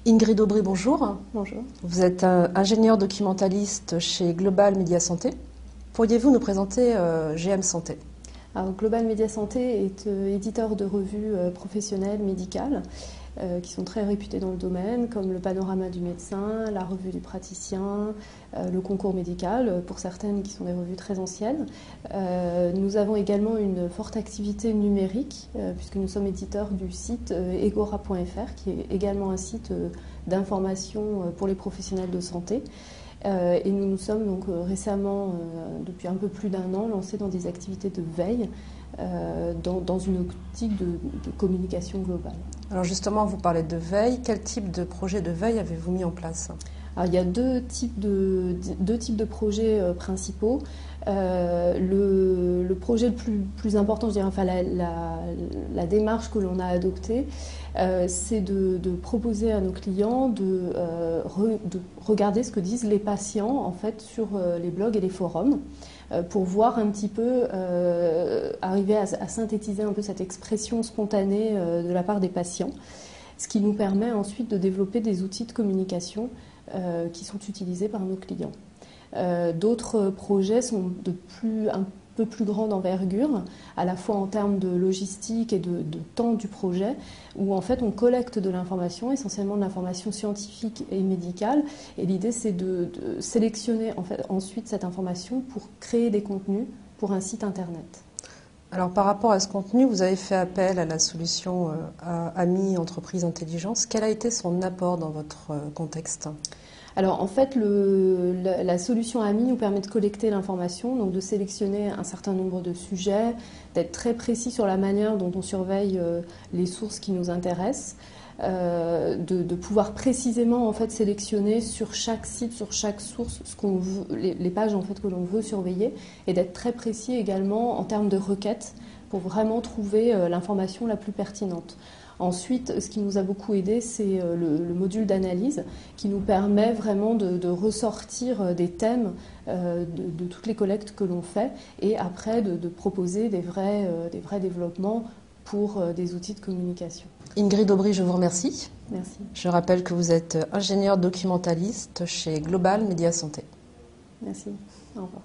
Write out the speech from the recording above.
Ingrid Aubry, bonjour. Bonjour. Vous êtes ingénieur documentaliste chez Global Media Santé. Pourriez-vous nous présenter GM Santé? Alors, Global Media Santé est éditeur de revues professionnelles médicales qui sont très réputées dans le domaine, comme le Panorama du médecin, la Revue du praticien, le Concours médical, pour certaines qui sont des revues très anciennes. Nous avons également une forte activité numérique, puisque nous sommes éditeurs du site egora.fr, qui est également un site d'information pour les professionnels de santé. Et nous nous sommes donc récemment, depuis un peu plus d'un an, lancés dans des activités de veille dans une optique de communication globale. Alors justement, vous parlez de veille. Quel type de projet de veille avez-vous mis en place? Alors, il y a deux types de projets principaux. Le projet le plus important, je dirais, enfin la démarche que l'on a adoptée, c'est de proposer à nos clients de regarder ce que disent les patients en fait sur les blogs et les forums, pour voir un petit peu, arriver à synthétiser un peu cette expression spontanée de la part des patients, ce qui nous permet ensuite de développer des outils de communication qui sont utilisés par nos clients. D'autres projets sont un peu plus grande envergure, à la fois en termes de logistique et de temps du projet, où en fait on collecte de l'information, essentiellement de l'information scientifique et médicale, et l'idée c'est de sélectionner en fait, ensuite cette information pour créer des contenus pour un site internet. Alors par rapport à ce contenu, vous avez fait appel à la solution AMI Entreprise Intelligence. Quel a été son apport dans votre contexte ? Alors en fait, la solution AMI nous permet de collecter l'information, donc de sélectionner un certain nombre de sujets, d'être très précis sur la manière dont on surveille les sources qui nous intéressent, de pouvoir précisément en fait sélectionner sur chaque site, sur chaque source, les pages en fait que l'on veut surveiller, et d'être très précis également en termes de requêtes pour vraiment trouver l'information la plus pertinente. Ensuite, ce qui nous a beaucoup aidé, c'est le module d'analyse qui nous permet vraiment de ressortir des thèmes de toutes les collectes que l'on fait, et après de proposer des vrais développements pour des outils de communication. Ingrid Aubry, je vous remercie. Merci. Je rappelle que vous êtes ingénieur documentaliste chez Global Media Santé. Merci. Au revoir.